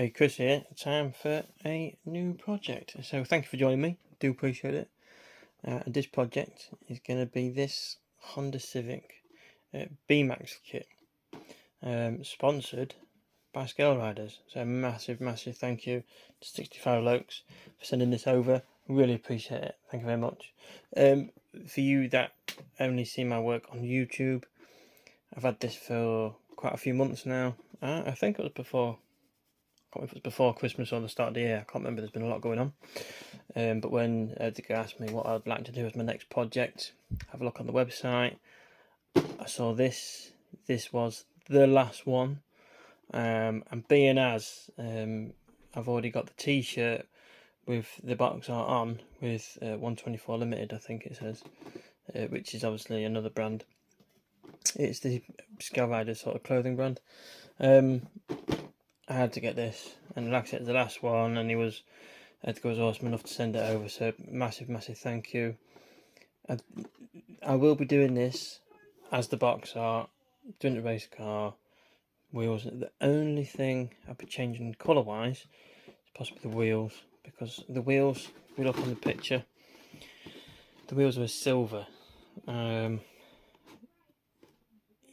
Hey, Chris here. Time for a new project. So thank you for joining me. Do appreciate it. And this project is going to be this Honda Civic Beemax kit, sponsored by Scale Riders. So massive thank you to 65 Lokes for sending this over. Really appreciate it. Thank you very much. For you that only see my work on YouTube, I've had this for quite a few months now. I think it was before. I can't remember if it was before Christmas or the start of the year. I can't remember. There's been a lot going on. But when Decals asked me what I'd like to do as my next project, have a look on the website. I saw this. This was the last one. And being as I've already got the T-shirt with the box art on with 124 Limited, I think it says, which is obviously another brand. It's the Scale Riders sort of clothing brand. I had to get this, and like I said, it's the last one, and Edgar was awesome enough to send it over, so massive thank you. I will be doing this as the box art, doing the race car, wheels. The only thing I'll be changing colour wise is possibly the wheels, because the wheels, if we look on the picture, the wheels were silver. Yeah,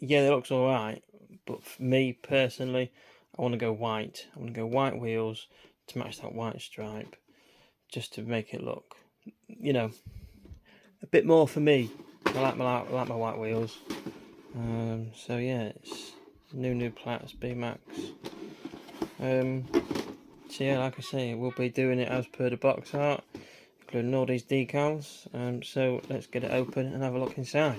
they looks alright, but for me personally, I want to go white. I want to go white wheels to match that white stripe, just to make it look, you know, a bit more for me. I like my white wheels. So yeah, it's NuNu Plats Beemax. So yeah, like I say, we'll be doing it as per the box art, including all these decals. So let's get it open and have a look inside.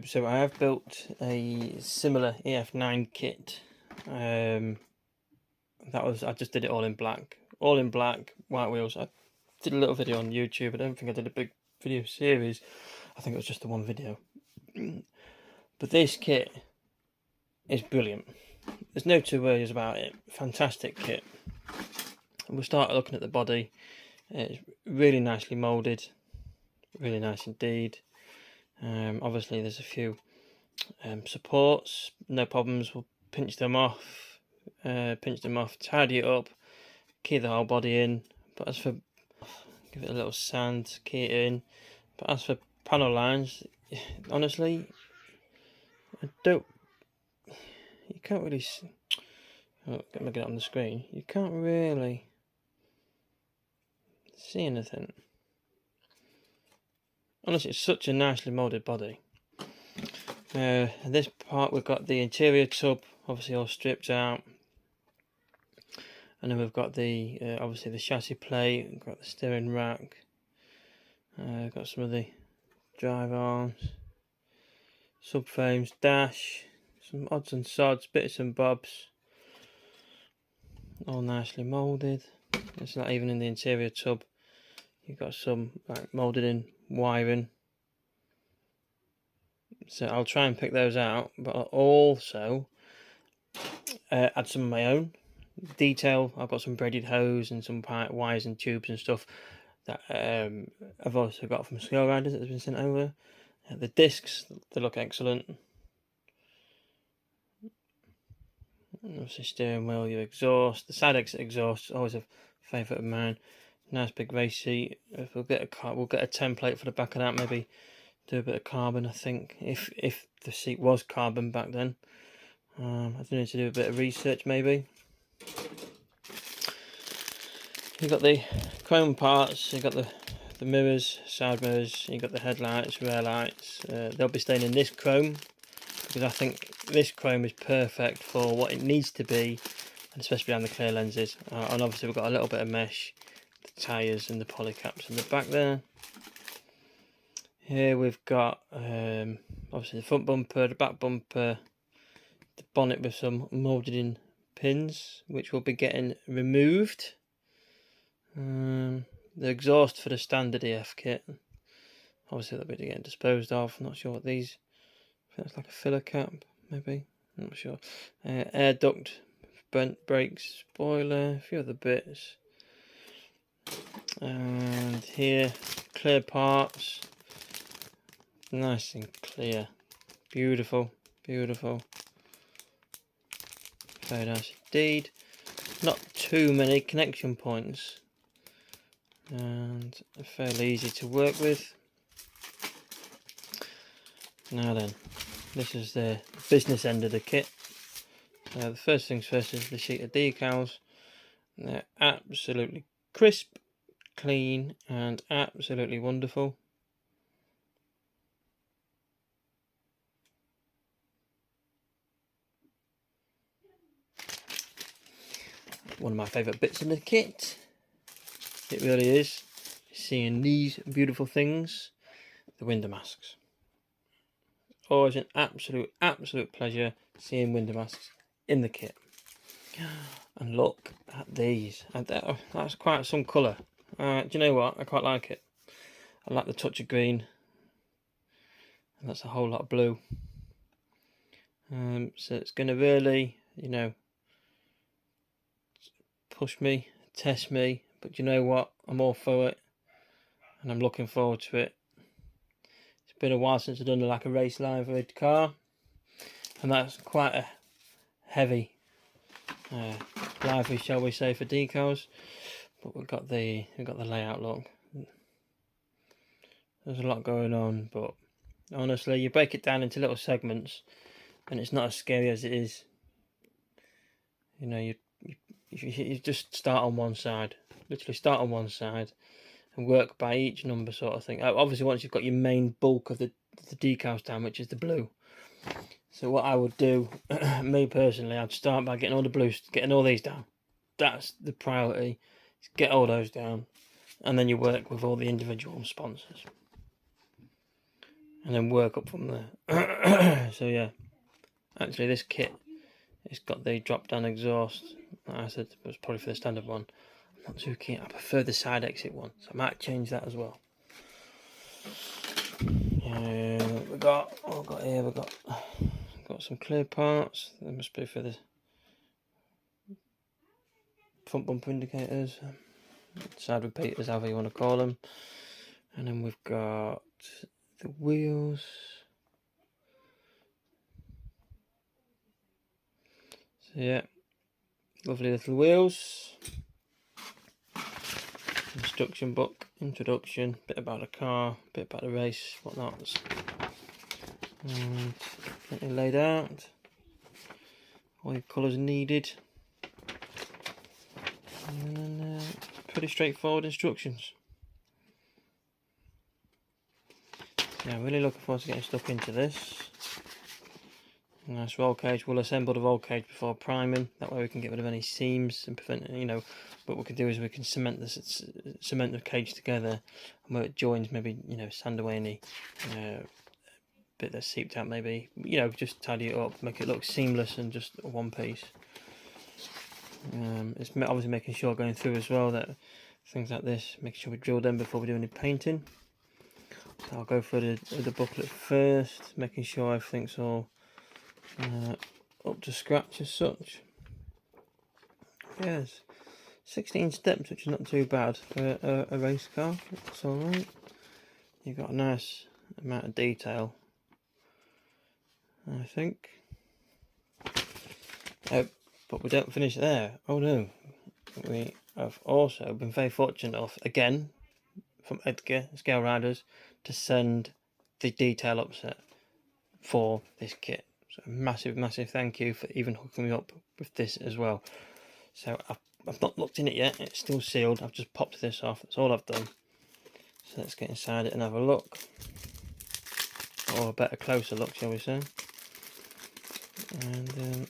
So I have built a similar EF9 kit. I just did it all in black, white wheels. I did a little video on YouTube. I don't think I did a big video series. I think it was just the one video. But this kit is brilliant. There's no two ways about it. Fantastic kit. We'll start looking at the body. It's really nicely moulded, really nice indeed. Obviously there's a few supports, no problems. We'll pinch them off, tidy it up, key the whole body in. But as for, give it a little sand, key it in. But as for panel lines, honestly, you can't really see. Oh, get it on the screen. You can't really see anything. Honestly, it's such a nicely moulded body. This part, we've got the interior tub, obviously all stripped out, and then we've got the obviously the chassis plate. We've got the steering rack. Got some of the drive arms, subframes, dash, some odds and sods, bits and bobs, all nicely moulded. It's not even in the interior tub. You've got some like moulded in wiring. So I'll try and pick those out, but I'll also add some of my own detail. I've got some braided hose and some wires and tubes and stuff that I've also got from Scale Riders that has been sent over. The discs, they look excellent. Obviously steering wheel, your exhaust, the side exit exhaust, always a favourite of mine. Nice big race seat. If we'll get a template for the back of that, maybe do a bit of carbon. I think if the seat was carbon back then, I do need to do a bit of research maybe. You've got the chrome parts. You've got the mirrors, side mirrors. You've got the headlights, rear lights. They'll be staying in this chrome, because I think this chrome is perfect for what it needs to be, and especially behind the clear lenses. And obviously we've got a little bit of mesh, the tyres and the poly caps in the back there. Here we've got obviously the front bumper, the back bumper, the bonnet with some moulded in pins, which will be getting removed. The exhaust for the standard EF kit, obviously they'll be getting disposed of. Not sure what these, I think it's like a filler cap maybe, I'm not sure. Air duct, bent brakes, spoiler, a few other bits. And here, clear parts, nice and clear, beautiful. very nice indeed. Not too many connection points, and fairly easy to work with. Now then, this is the business end of the kit. The first things first is the sheet of decals. They're absolutely crisp, clean, and absolutely wonderful. One of my favourite bits of the kit. It really is. Seeing these beautiful things, the window masks. Always an absolute pleasure seeing window masks in the kit. And look at these. And that's quite some colour. Do you know what? I quite like it. I like the touch of green. And that's a whole lot of blue. So it's going to really, you know, push me, test me. But you know what? I'm all for it. And I'm looking forward to it. It's been a while since I've done like a race live car. And that's quite a heavy livery, shall we say, for decals. But we've got the layout look. There's a lot going on, but honestly, you break it down into little segments, and it's not as scary as it is. You know, you just start on one side, literally start on one side, and work by each number, sort of thing. Obviously, once you've got your main bulk of the decals down, which is the blue. So what I would do, me personally, I'd start by getting all the blues, getting all these down. That's the priority. Get all those down, and then you work with all the individual sponsors, and then work up from there. So yeah, actually this kit, it's got the drop down exhaust. Like I said, it was probably for the standard one. I'm not too keen. I prefer the side exit one, so I might change that as well. We've got here. We've got some clear parts. That must be for the front bumper indicators, side repeaters, however you want to call them. And then we've got the wheels. So yeah, lovely little wheels. Instruction book, introduction, bit about the car, bit about the race, whatnot. And plenty laid out. All your colours needed. And then pretty straightforward instructions. Yeah, I'm really looking forward to getting stuck into this. Nice roll cage. We'll assemble the roll cage before priming. That way we can get rid of any seams and prevent, you know, what we can do is we can cement the cage together, and where it joins, maybe, you know, sand away any bit that's seeped out, maybe, you know, just tidy it up, make it look seamless and just one piece. It's obviously making sure going through as well that things like this, making sure we drill them before we do any painting. So I'll go through the booklet first, making sure everything's all up to scratch as such. Yes, 16 steps, which is not too bad for a race car. It's alright. You've got a nice amount of detail, I think. But we don't finish there. Oh no, we have also been very fortunate enough, again, from Edgar Scale Riders, to send the detail upset for this kit. So massive thank you for even hooking me up with this as well. So I've not looked in it yet, it's still sealed. I've just popped this off, that's all I've done. So let's get inside it and have a look, or a better closer look, shall we say, and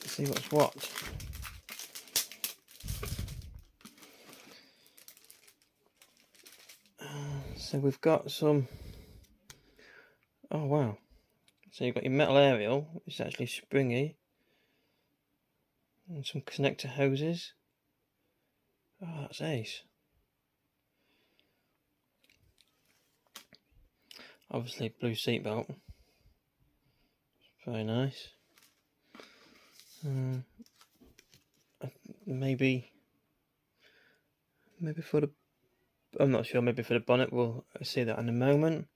see what's what. So we've got some, oh wow, so you've got your metal aerial, which is actually springy, and some connector hoses. Oh, that's ace. Obviously blue seatbelt, very nice. Maybe for the, I'm not sure, maybe for the bonnet, we'll see that in a moment.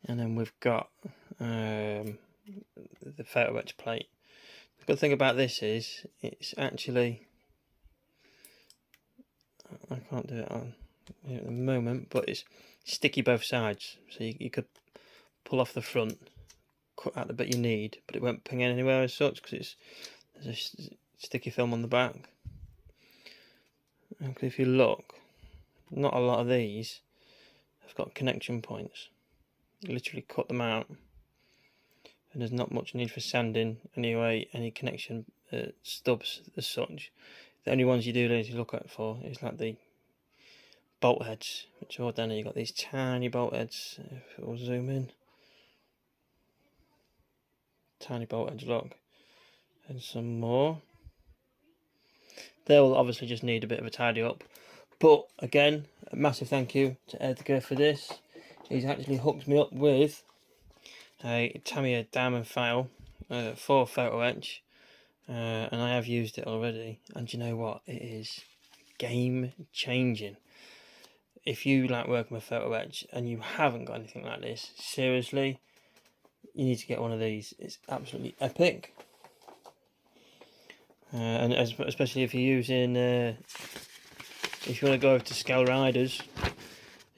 And then we've got the photo etch plate, The good thing about this is it's actually, I can't do it on here at the moment, but it's sticky both sides, so you could pull off the front, cut out the bit you need, but it won't ping anywhere as such because there's a sticky film on the back. And if you look, not a lot of these have got connection points. You literally cut them out, and there's not much need for sanding anyway, any connection stubs as such. The only ones you do need to look at for is like the bolt heads, which are all down here. You've got these tiny bolt heads, if it will zoom in. Tiny bolt heads, look. And some more. They'll obviously just need a bit of a tidy up. But again, a massive thank you to Edgar for this. He's actually hooked me up with a Tamiya diamond file for photo etch, and I have used it already, and you know what, it is game changing. If you like working with photo etch and you haven't got anything like this, seriously, you need to get one of these. It's absolutely epic. And especially if you're using, if you want to go over to Scale Riders,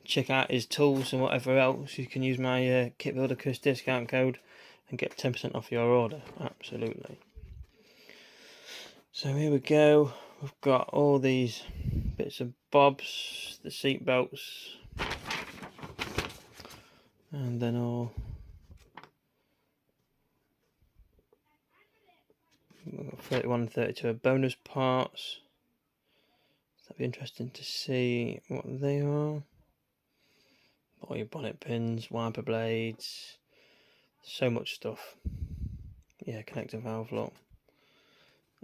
check out his tools and whatever else, you can use my Kit Builder Chris discount code and get 10% off your order. Absolutely. So here we go. We've got all these bits and bobs, the seat belts, and then all 31 and 32 are bonus parts. That'd be interesting to see what they are. All your bonnet pins, wiper blades, so much stuff. Yeah, connector valve lock.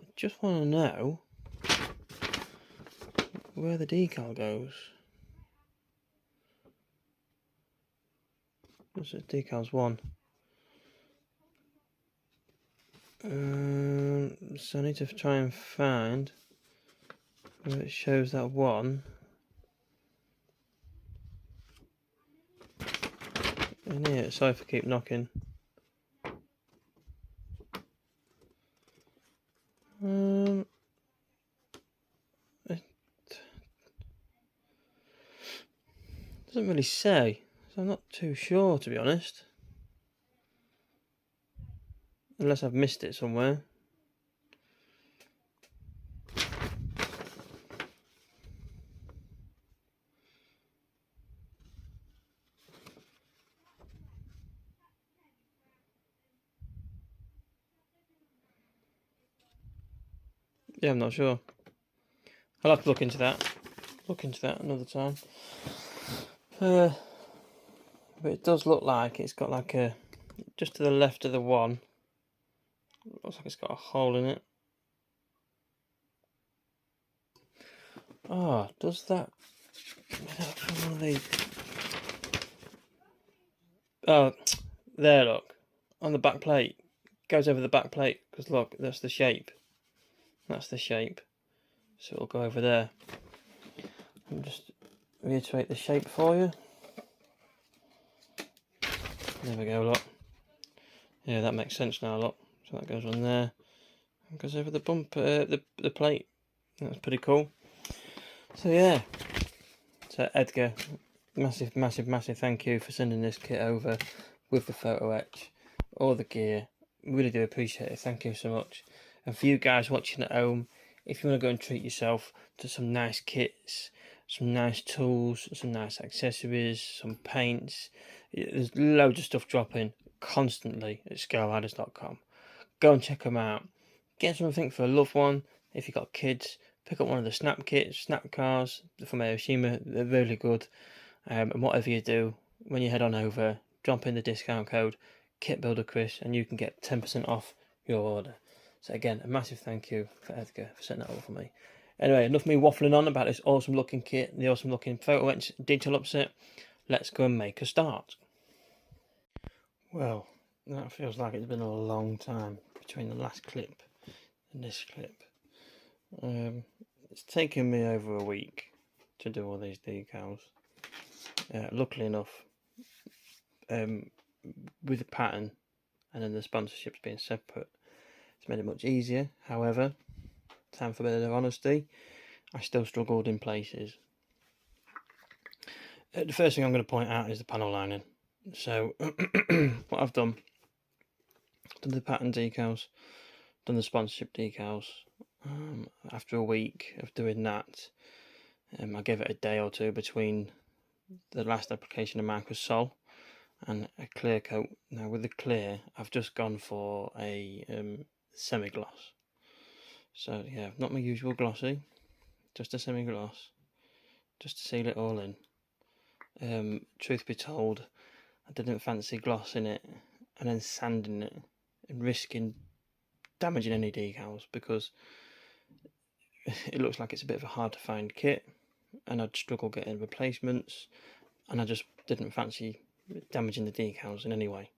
I just want to know where the decal goes. This is decals 1. So I need to try and find where it shows that 1. In here, sorry if I keep knocking. It doesn't really say, so I'm not too sure, to be honest. Unless I've missed it somewhere. Yeah, I'm not sure. I'll have to look into that. Another time. But it does look like it's got like a, just to the left of the 1, looks like it's got a hole in it. Oh, does that? One of these. Oh, there, look. On the back plate. Goes over the back plate, because look, that's the shape. That's the shape. So it'll go over there. I'll just reiterate the shape for you. There we go, look. Yeah, that makes sense now, look. So that goes on there. And goes over the bump, the plate. That's pretty cool. So yeah. So Edgar, massive thank you for sending this kit over with the photo etch, all the gear. Really do appreciate it. Thank you so much. And for you guys watching at home, if you want to go and treat yourself to some nice kits, some nice tools, some nice accessories, some paints, there's loads of stuff dropping constantly at scaleriders.com. Go and check them out. Get something for a loved one. If you've got kids, pick up one of the snap kits, snap cars from Aoshima. They're really good. And whatever you do, when you head on over, drop in the discount code Kit Builder Chris, and you can get 10% off your order. So again, a massive thank you for Edgar for setting that up for me. Anyway, enough of me waffling on about this awesome looking kit, the awesome looking photo etch detail upset. Let's go and make a start. Well, that feels like it's been a long time between the last clip and this clip. It's taken me over a week to do all these decals. Luckily enough, with the pattern and then the sponsorships being separate, It's made it much easier. However, time for a bit of honesty, I still struggled in places. The first thing I'm going to point out is the panel lining. So what I've done the pattern decals, done the sponsorship decals. After a week of doing that, I gave it a day or two between the last application of Microsol and a clear coat. Now with the clear, I've just gone for a semi-gloss. So yeah, not my usual glossy, just a semi-gloss, just to seal it all in. Truth be told, I didn't fancy glossing it and then sanding it and risking damaging any decals, because it looks like it's a bit of a hard to find kit and I'd struggle getting replacements, and I just didn't fancy damaging the decals in any way.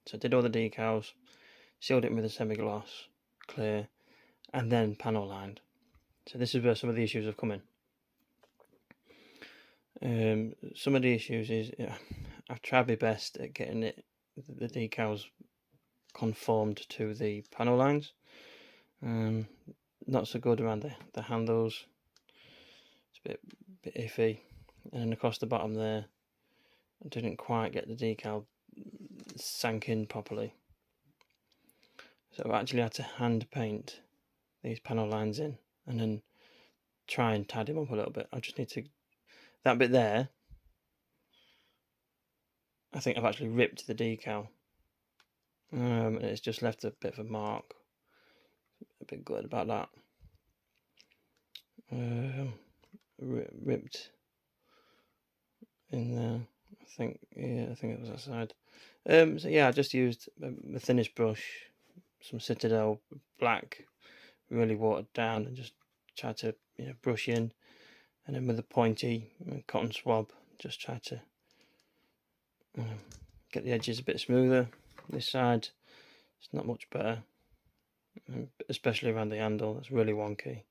So I did all the decals, sealed it with a semi-gloss, clear, and then panel lined. So this is where some of the issues have come in. Some of the issues is I've tried my best at getting the decals conformed to the panel lines. Not so good around the handles. It's a bit iffy, and then across the bottom there, I didn't quite get the decal sank in properly. So I actually had to hand paint these panel lines in and then try and tidy them up a little bit. I just need to, that bit there, I think I've actually ripped the decal, and it's just left a bit of a mark. A bit good about that. Ripped in there. I think it was that side. So yeah, I just used the thinnest brush, some Citadel black, really watered down, and just tried to brush in, and then with a pointy cotton swab, just try to get the edges a bit smoother. This side, it's not much better, especially around the handle. It's really wonky.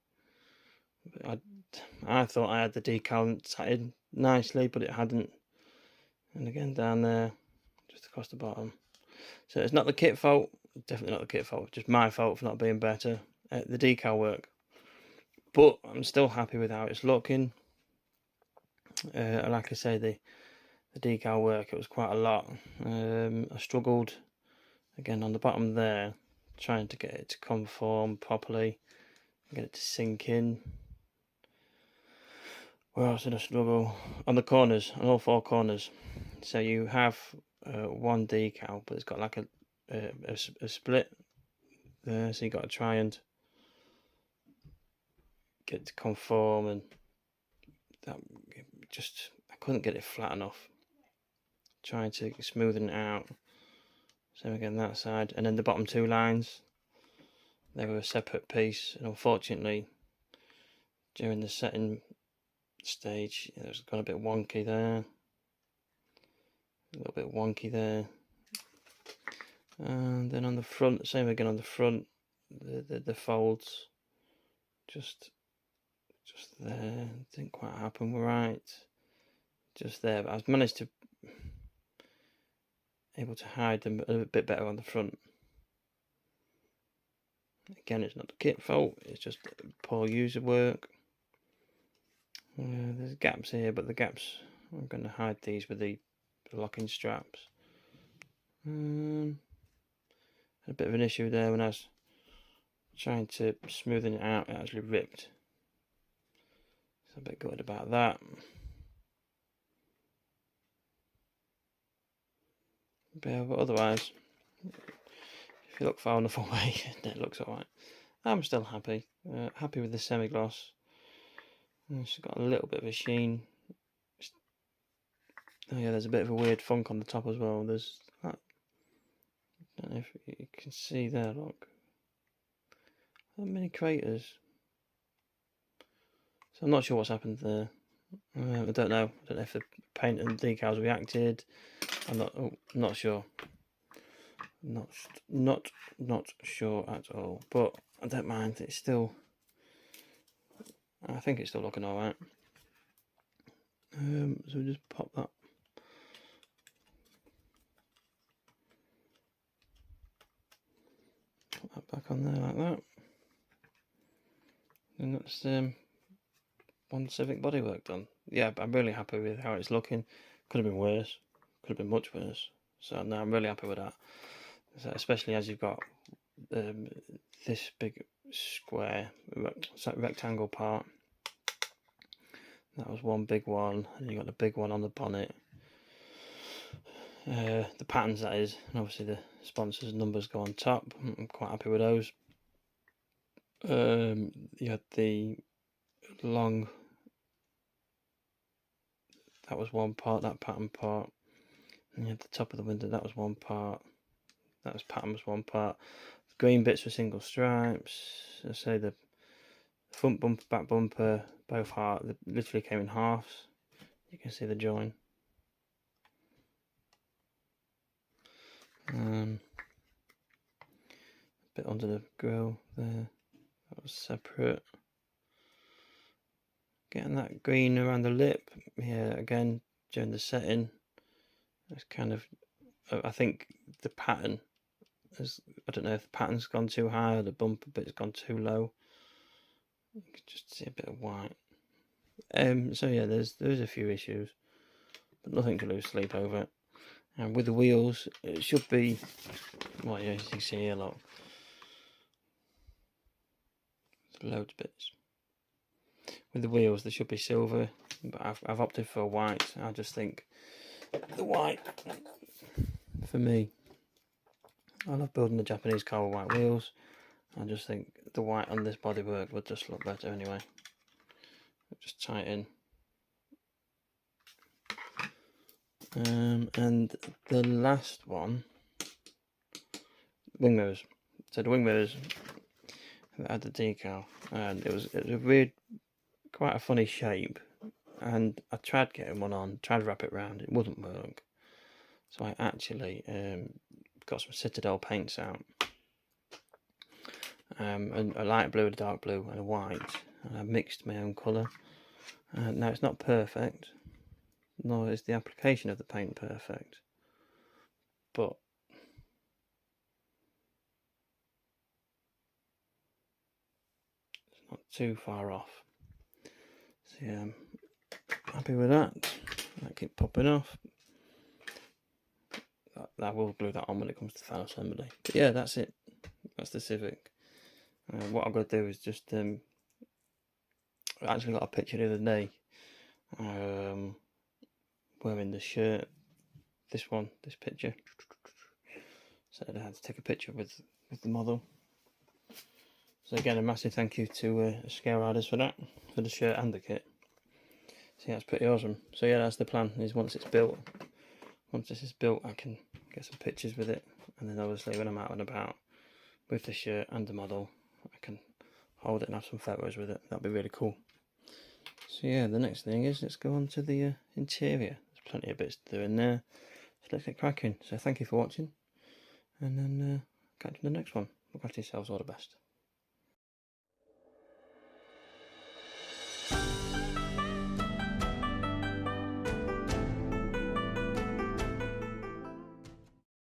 I thought I had the decal sat in nicely, but it hadn't. And again down there, just across the bottom. So it's not the kit fault, definitely not the kit fault, just my fault for not being better at the decal work. But I'm still happy with how it's looking. Like I say, the decal work, it was quite a lot. I struggled again on the bottom there, trying to get it to conform properly, get it to sink in. Where else did I struggle? On the corners, on all four corners. So you have one decal, but it's got like a split there, so you got to try and get it to conform, and that just, I couldn't get it flat enough. Trying to smoothen it out. Same again that side, and then the bottom two lines, they were a separate piece, and unfortunately during the setting stage it was gone a bit wonky there, a little bit wonky there. And then on the front, same again on the front, the folds just there, didn't quite happen right, just there, but I've managed to able to hide them a bit better on the front. Again, it's not the kit fault, it's just poor user work. There's gaps here, but the gaps, I'm going to hide these with the locking straps. A bit of an issue there when I was trying to smoothen it out, it actually ripped. So a bit gutted about that. But otherwise, if you look far enough away, it looks alright. I'm still happy. Happy with the semi-gloss. It's got a little bit of a sheen. Oh yeah, there's a bit of a weird funk on the top as well. There's that. I don't know if you can see there, look. That many craters. So I'm not sure what's happened there. I don't know. I don't know if the paint and decals reacted. I'm not sure. Not sure at all. But I don't mind. It's still, I think it's still looking alright. So we just pop that. Put that back on there like that. And that's one Civic bodywork done. Yeah, I'm really happy with how it's looking. Could have been worse. Could have been much worse. So no, I'm really happy with that. So, especially as you've got this big square, rectangle part. That was one big one, and you got the big one on the bonnet. The patterns, that is, and obviously the sponsors' numbers go on top. I'm quite happy with those. You had the long, that was one part, that pattern part, and you had the top of the window, that was one part, that was pattern was one part. The green bits were single stripes. I say the front bumper, back bumper, both literally came in halves. You can see the join. A bit under the grille there, that was separate. Getting that green around the lip here again during the setting. It's kind of, I think the pattern is, I don't know if the pattern's gone too high or the bumper bit's gone too low. You can just see a bit of white. So yeah, there's a few issues, but nothing to lose sleep over. And with the wheels, it should be, well, yeah, as you can see here, look, there's loads of bits. With the wheels, they should be silver, but I've opted for white. I just think the white, for me, I love building the Japanese car with white wheels. I just think the white on this bodywork would just look better anyway. Just tie it in. And the last one, wing mirrors. So the wing mirrors had the decal, and it was a weird, quite a funny shape. And I tried getting one on, tried to wrap it round, it wouldn't work. So I actually got some Citadel paints out, and a light blue, a dark blue, and a white. And I mixed my own colour. Now it's not perfect, nor is the application of the paint perfect, but it's not too far off. So yeah, I'm happy with that. I keep popping off. I will glue that on when it comes to the final assembly. But yeah, that's it. That's the Civic. What I'm going to do is just I actually got a picture the other day wearing the shirt, this picture. So I had to take a picture with the model. So again, a massive thank you to Scale Riders for that, for the shirt and the kit. So yeah, it's pretty awesome. So yeah, that's the plan, is once this is built, I can get some pictures with it, and then obviously when I'm out and about with the shirt and the model, I can hold it and have some photos with it. That'd be really cool. So yeah, the next thing is, let's go on to the interior. There's plenty of bits to do in there, so let's get cracking. So thank you for watching, and then catch you in the next one. Look after yourselves, all the best.